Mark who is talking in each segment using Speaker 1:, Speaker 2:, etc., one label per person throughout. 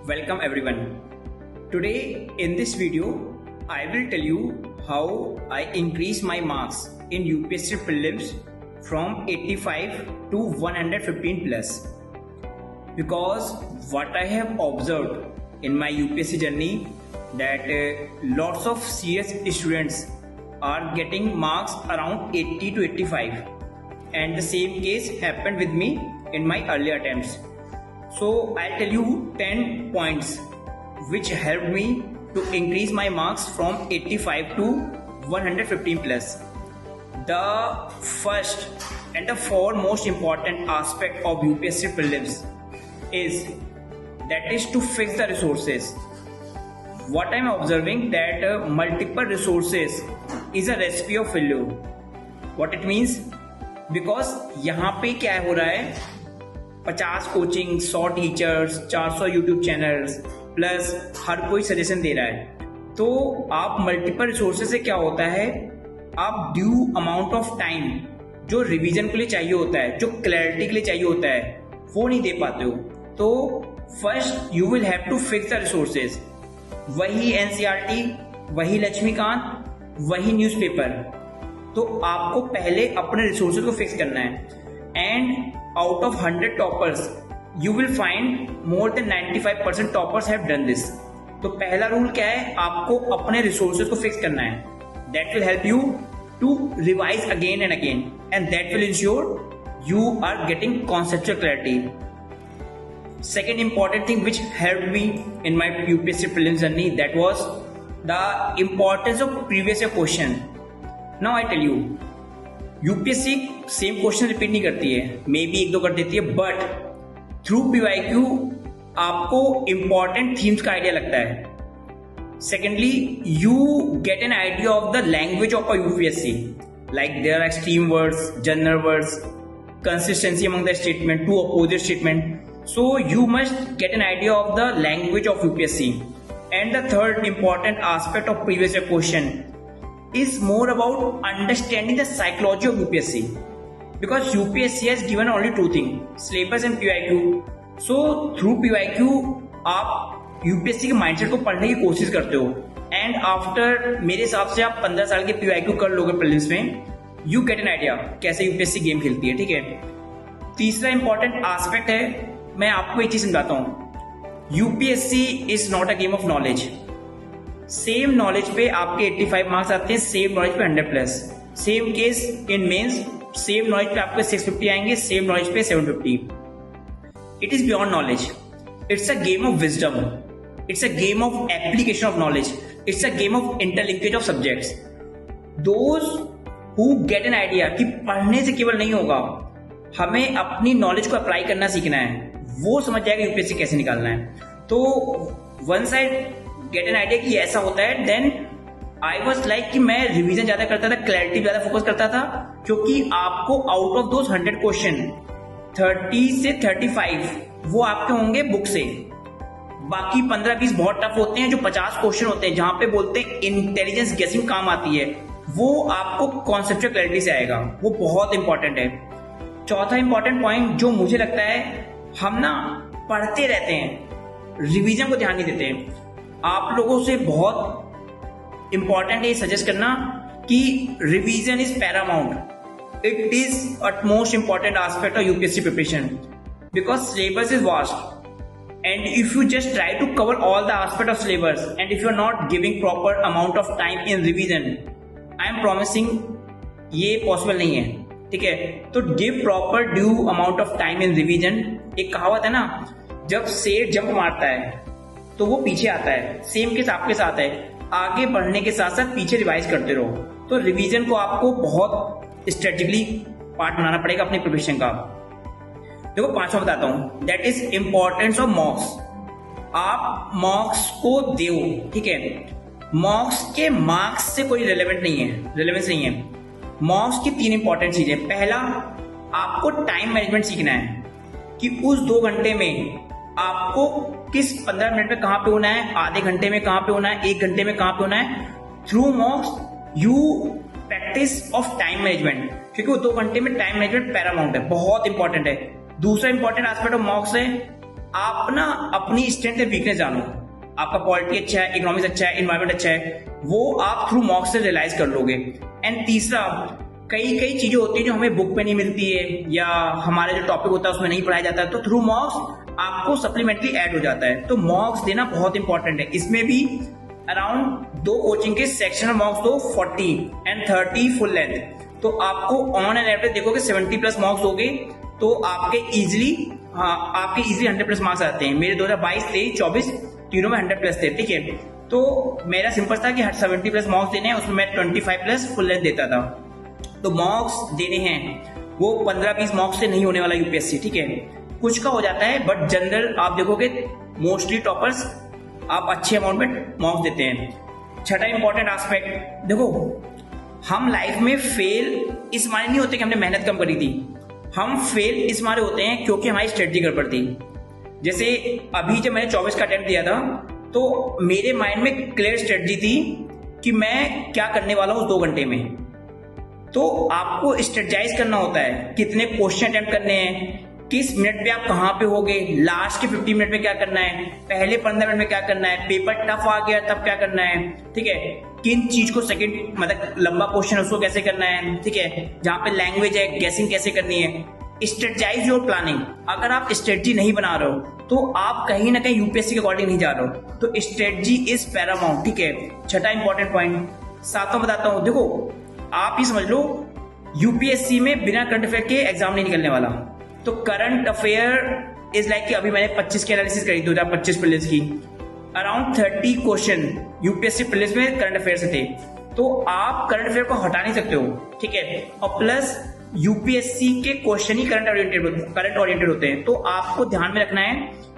Speaker 1: Welcome everyone. Today in this video, I will tell you how I increase my marks in UPSC prelims from 85 to 115 plus. Because what I have observed in my UPSC journey that lots of CS students are getting marks around 80 to 85, and the same case happened with me in my earlier attempts. So I'll tell you 10 points which helped me to increase my marks from 85 to 115 plus. The first and the foremost important aspect of UPSC prelims is to fix the resources. What I'm observing that multiple resources is a recipe of failure. What it means? Because यहाँ पे क्या हो रहा है, 50 coaching, 100 teachers, 400 YouTube channels plus हर कोई suggestion दे रहा है. तो आप मल्टीपल रिसोर्सेज से क्या होता है, आप ड्यू अमाउंट ऑफ टाइम जो रिवीजन के लिए चाहिए होता है, जो क्लैरिटी के लिए चाहिए होता है, वो नहीं दे पाते हो. तो first you will have to fix the resources. वही एनसीईआरटी, वही लक्ष्मीकांत, वही न्यूज़पेपर. तो आपको पहले अपने रिसोर्सेज को फिक्स करना है. And out of 100 toppers you will find more than 95% toppers have done this. तो पहला रूल क्या है, आपको अपने रिसोर्सेज को फिक्स करना है. That will help you to revise again and again, and that will ensure you are getting conceptual clarity. Second important thing which helped me in my UPSC prelims journey, that was the importance of previous year question. Now I tell you, UPSC same question repeat नहीं करती है, may be एक दो कर देती है, but through PYQ आपको important themes का आइडिया लगता है. Secondly, you get an idea of the language of a UPSC, like there are extreme words, general words, consistency among the statement, two opposite statement. So you must get an idea of the language of UPSC. And the third important aspect of previous year question is more about understanding the psychology of UPSC, because UPSC has given only two things, syllabus and PYQ. So through PYQ आप UPSC के mindset को पढ़ने की कोशिश करते हो, and after मेरे हिसाब से आप 15 साल के PYQ कर लोगे प्रीलिम्स में, यू गेट एन आइडिया कैसे UPSC गेम खेलती है. ठीक है. तीसरा इंपॉर्टेंट एस्पेक्ट है, मैं आपको एक चीज समझाता हूँ. UPSC is not a game of knowledge. Same knowledge पे आपके 85 मार्क्स आते हैं, सेम नॉलेज पे 100 plus. Same case in mains, same knowledge पे आपके 650 आएंगे, सेम नॉलेज पे 750. It is beyond knowledge. It's a game of wisdom. It's a game of application of knowledge. It's a game of interlinkage of subjects. Those who get an idea कि पढ़ने से केवल नहीं होगा, हमें अपनी नॉलेज को अप्लाई करना सीखना है, वो समझ जाएगा यूपीएससी कैसे निकालना है. तो one side gate an idea कि ऐसा होता है. देन आई वॉज लाइक कि मैं रिवीजन ज्यादा करता था, क्लैरिटी ज्यादा फोकस करता था, क्योंकि आपको आउट ऑफ दोज 100 क्वेश्चन 30 से 35 वो आपके होंगे बुक से. बाकी 15-20 बहुत टफ होते हैं. जो 50 क्वेश्चन होते हैं जहां पे बोलते हैं इंटेलिजेंस गेसिंग काम आती है, वो आपको कॉन्सेप्चुअल क्लैरिटी से आएगा. वो बहुत इंपॉर्टेंट है. चौथा इंपॉर्टेंट पॉइंट जो मुझे लगता है, हम ना पढ़ते रहते हैं, रिवीजन को ध्यान नहीं देते हैं. आप लोगों से बहुत इंपॉर्टेंट है सजेस्ट करना कि revision is Paramount. It is utmost important aspect of UPSC preparation, because syllabus is vast, and if you just try to cover all the aspect of syllabus, and if you are not giving proper amount of time in revision, I am promising ये possible नहीं है. ठीक है. तो give proper due amount of time in revision. एक कहावत है ना, जब शेर जंप मारता है तो वो पीछे आता है, सेम केस आपके साथ है. आगे बढ़ने के साथ साथ पीछे रिवाइज करते रहो. तो रिवीजन को आपको बहुत स्ट्रेटेजिकली पार्ट बनाना पड़ेगा अपने प्रिपरेशन का. देखो, पांचवा बताता हूं, दैट इज इंपॉर्टेंस ऑफ मॉक्स. आप मॉक्स को दो. ठीक है. मॉक्स के मार्क्स से कोई रेलेवेंस नहीं है. मॉक्स की 3 इंपॉर्टेंट चीजें. पहला, आपको टाइम मैनेजमेंट सीखना है कि उस 2 घंटे में आपको किस 15 मिनट में कहां पे होना है, आधे घंटे में कहां पे होना है, 1 घंटे में कहां पे होना है. Through मॉक्स you practice of time management, क्योंकि वो 2 घंटे में टाइम मैनेजमेंट पैरामाउंट है, बहुत इंपॉर्टेंट है. दूसरा इंपॉर्टेंट एस्पेक्ट ऑफ मॉक्स है आप ना अपनी स्ट्रेंथ एंड वीकनेस जानो, आपका पॉलिटी अच्छा है, इकोनॉमिक्स अच्छा है, इन्वायरमेंट अच्छा है, वो आप थ्रू मॉक्स से रियलाइज कर लोगे। एंड तीसरा, कई कई चीजें होती है जो हमें बुक पे नहीं मिलती है या हमारे जो टॉपिक होता है उसमें नहीं पढ़ाया जाता है, तो थ्रू मॉक्स आपको सप्लीमेंट्री ऐड हो जाता है। तो मॉक्स देना बहुत इंपॉर्टेंट है। इसमें भी अराउंड 2 कोचिंग के सेक्शनल मॉक्स दो 40 एंड 30 फुल लेंथ, तो आपको ऑन एंड एवरेज देखोगे 70+ मॉक्स हो गए, तो आपके इजिली 100+ मार्क्स आते हैं। मेरे 2022, 23, 24 तीनों में 100+ थे, ठीक है। तो मेरा सिंपल था कि 70+ मार्क्स देने हैं, उसमें मैं 25+ फुल लेंथ देता था। तो मार्क्स देने हैं वो 15-20 मार्क्स से नहीं होने वाला यूपीएससी, ठीक है। कुछ का हो जाता है, बट जनरल आप देखोगे मोस्टली टॉपर्स आप अच्छे अमाउंट में मार्क्स देते हैं। छठा इंपॉर्टेंट एस्पेक्ट, देखो हम लाइफ में फेल इस माने नहीं होते कि हमने मेहनत कम करी थी, हम फेल इस मारे होते हैं क्योंकि हमारी स्ट्रेटजी गड़बड़ थी। जैसे अभी जब मैंने 24 का अटेम्प्ट दिया था, तो मेरे माइंड में क्लियर स्ट्रेटजी थी कि मैं क्या करने वाला हूं 2 घंटे में। तो आपको स्ट्रेटजाइज करना होता है, कितने क्वेश्चन अटेम्प्ट करने हैं, किस मिनट पे आप कहां पे होगे, लास्ट के 50 मिनट में क्या करना है, पहले 15 मिनट में क्या करना है, पेपर टफ आ गया तब क्या करना है, ठीक है। किन चीज को सेकंड मतलब लंबा क्वेश्चन उसको कैसे करना है, ठीक है। जहां पे लैंग्वेज है, गैसिंग कैसे करनी है, स्ट्रेटजाइज योर प्लानिंग। अगर आप स्ट्रेटजी नहीं बना रहे हो तो आप कहीं ना कहीं यूपीएससी के अकॉर्डिंग नहीं जा रहे हो। तो स्ट्रेटजी इज पैरामाउंट, ठीक है। छठा इंपॉर्टेंट पॉइंट, सातवां बताता हूं। देखो आप ही समझ लो, यूपीएससी में बिना करंट अफेयर के एग्जाम नहीं निकलने वाला। तो करंट अफेयर इज लाइक कि अभी मैंने 25 की एनालिसिस करी 2025 प्रीलिम्स की, अराउंड 30 क्वेश्चन यूपीएससी प्रीलिम्स में करंट अफेयर से थे। तो आप करंट अफेयर को हटा नहीं सकते हो, ठीक है। और प्लस यूपीएससी के क्वेश्चन ही करंट ओरिएंटेड होते हैं। तो आपको ध्यान में रखना है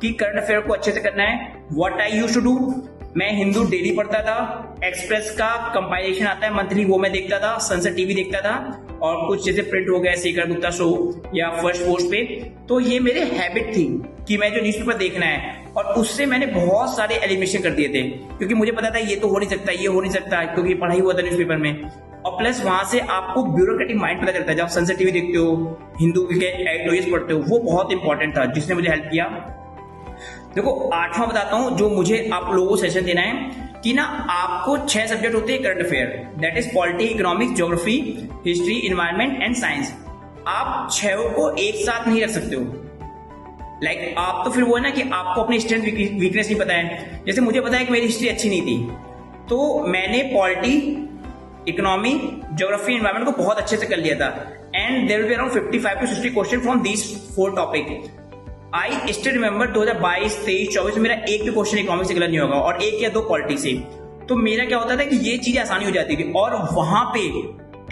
Speaker 1: कि करंट अफेयर को अच्छे से करना है। What I used to do, मैं हिंदू डेली पढ़ता था, एक्सप्रेस का कंपाइलेशन आता है मंथली, वो मैं देखता था, सनसेट टीवी देखता था, और कुछ जैसे प्रिंट हो गया शेखर गुप्ता शो या फर्स्ट पोस्ट पे। तो ये मेरे हैबिट थी कि मैं जो न्यूज़पेपर देखना है, और उससे मैंने बहुत सारे एलिमिनेशन कर दिए थे, क्योंकि मुझे पता था ये तो हो नहीं सकता, ये हो नहीं सकता, क्योंकि पढ़ाई हुआ था न्यूज़पेपर में। और प्लस वहां से आपको ब्यूरोक्रेटिक माइंड पता चलता है। जब सनसेट टीवी देखते हो, हिंदू के एडिटोरियल्स पढ़ते हो, वो बहुत इंपॉर्टेंट था, जिसने मुझे हेल्प किया। देखो आठवां बताता हूं जो मुझे आप लोगों को सेशन देना है कि ना आपको 6 सब्जेक्ट होते हैं current affair, that is polity, economics, geography, history, environment and science. आप 6 को एक साथ नहीं रख सकते हो। लाइक आप तो फिर वो है ना कि आपको अपनी स्ट्रेंथ वीकनेस नहीं पता है। जैसे मुझे पता है कि मेरी हिस्ट्री अच्छी नहीं थी, तो मैंने पॉलिटी, इकोनॉमी, ज्योग्राफी, इन्वायरमेंट को बहुत अच्छे से कर लिया था। And there will be around 55 to 60 question from these 4 topic. I still remember 2022, 23, 24 में मेरा एक भी क्वेश्चन इकोनॉमिक्स से गलत नहीं होगा, और 1 या 2 पॉलिटी से। तो मेरा क्या होता था कि ये चीजें आसानी हो जाती थी। और वहां पे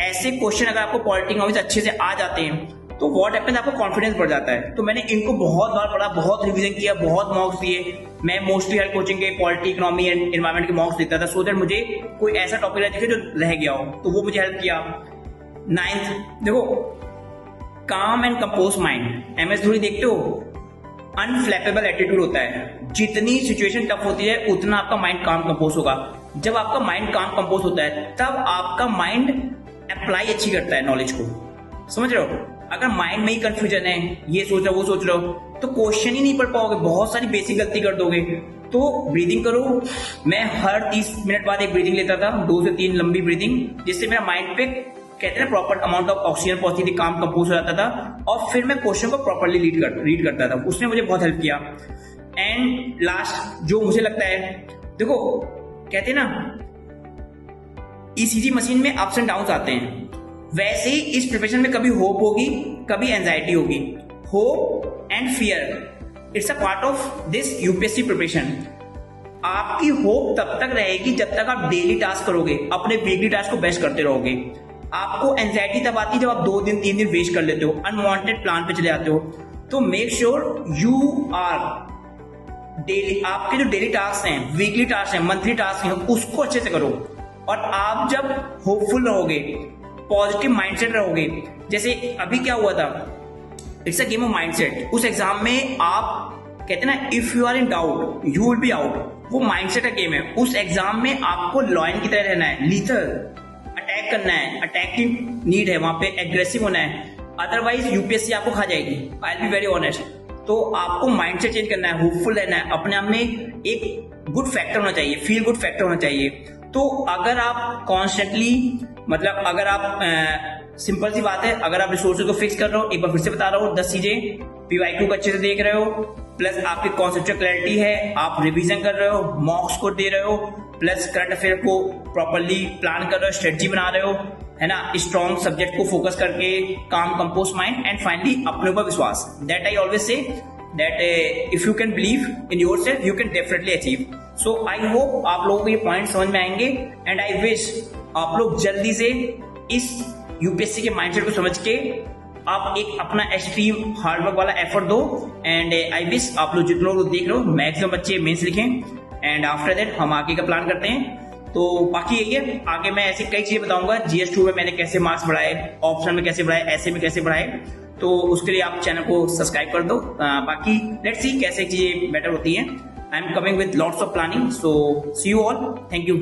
Speaker 1: ऐसे क्वेश्चन अगर आपको पॉलिटी, इकोनॉमिक्स अच्छे से आ जाते हैं तो व्हाट हैपेंस, आपको कॉन्फिडेंस बढ़ जाता है। तो मैंने इनको बहुत बार पढ़ा, बहुत रिवीजन किया, बहुत मॉक्स दिए। मैं मोस्टली हर कोचिंग के पॉलिटी, इकोनॉमी एंड एनवायरमेंट के मॉक्स देता था, सो दैट मुझे कोई ऐसा टॉपिक ना दिखे जो रह गया हो, तो वो मुझे हेल्प किया। 9th, देखो काम and compose mind, MS Dhoni देखते हो, अनफ्लैपेबल एटीट्यूड होता है। जितनी सिचुएशन टफ होती है उतना आपका माइंड काम कंपोज होगा। जब आपका माइंड काम कंपोज होता है तब आपका माइंड अप्लाई अच्छी करता है नॉलेज को, समझ रहे हो। अगर माइंड में ही कंफ्यूजन है, ये सोच रहे हो वो सोच रहे हो, तो क्वेश्चन ही नहीं पढ़ पाओगे, बहुत सारी बेसिक गलती कर दोगे। तो ब्रीदिंग करो। मैं हर 30 मिनट बाद एक ब्रीदिंग लेता था, 2 से 3 लंबी ब्रीदिंग, जिससे मेरा माइंड पे कहते हैं प्रॉपर अमाउंट ऑफ ऑक्सीजन पहुंचती थी, काम कंपोज हो जाता था, और फिर मैं क्वेश्चन को प्रॉपरली रीड करता था। उसने मुझे बहुत हेल्प किया। एंड लास्ट जो मुझे लगता है, देखो कहते हैं ना ईसीजी मशीन में अप्स एंड डाउन्स आते हैं, वैसे ही इस प्रिपरेशन में कभी होप होगी, कभी एंजाइटी होगी। Hope and fear, it's a part of this UPSC preparation. आपकी होप तब तक रहेगी जब तक आप डेली टास्क करोगे, अपने वीकली टास्क को बेस्ट करते रहोगे। आपको एंजाइटी तब आती है जब आप 2 दिन 3 दिन वेस्ट कर लेते हो, अनवांटेड प्लान पे चले जाते हो। तो make sure you are daily, आपके जो डेली टास्क हैं, वीकली टास्क हैं, मंथली टास्क हैं, उसको अच्छे से करो। और आप जब होपफुल रहोगे, पॉजिटिव माइंडसेट रहोगे, जैसे अभी क्या हुआ था, it's a game of mindset. उस एग्जाम में आप कहते हैं ना if you are in doubt you will be out, वो माइंडसेट का गेम है। उस एग्जाम में आपको लॉयन की तरह रहना है, लीथल अटैक करना है, अटैक की नीड है, वहां पे एग्रेसिव होना है, अदरवाइज यूपीएससी आपको खा जाएगी। I will be very honest. तो आपको माइंडसेट चेंज करना है, होपफुल रहना है, अपने आप में एक गुड फैक्टर होना चाहिए, फील गुड फैक्टर होना चाहिए। तो अगर आप कॉन्स्टेंटली मतलब अगर आप सिंपल सी बात है, अगर आप रिसोर्सेज को फिक्स कर रहे हो, एक बार फिर से बता रहा हूँ 10 चीजें, PY2 को अच्छे से देख रहे हो, प्लस आपकी कॉन्सेप्चुअल क्लैरिटी है, आप रिवीजन कर रहे हो, मॉक्स को दे रहे हो, प्लस करंट अफेयर को प्रॉपरली प्लान कर रहे हो, स्ट्रेटजी बना रहे हो, है ना, स्ट्रॉन्ग सब्जेक्ट को फोकस करके, काम कंपोज माइंड, एंड फाइनली अपने ऊपर विश्वास। That I always say that if you can believe in yourself you can definitely achieve. So I hope आप लोगों को ये पॉइंट समझ में आएंगे, एंड आई विश आप लोग जल्दी से इस यूपीएससी के माइंडसेट को समझ के आप एक अपना एक्सट्रीम हार्डवर्क वाला एफर्ट दो। एंड आई विश आप लोग जितने लोग देख रहे हो मैक्सिमम बच्चे मेंस लिखें, एंड आफ्टर दैट हम आगे का प्लान करते हैं। तो बाकी यही है, आगे मैं ऐसी कई चीजें बताऊंगा, GS2 में मैंने कैसे मार्क्स बढ़ाए, ऑप्शन में कैसे बढ़ाए, ऐसे में कैसे बढ़ाए, तो उसके लिए आप चैनल को सब्सक्राइब कर दो। बाकी लेट्स सी कैसे चीजें बेटर होती हैं। I am coming with lots of planning, so see you all, thank you.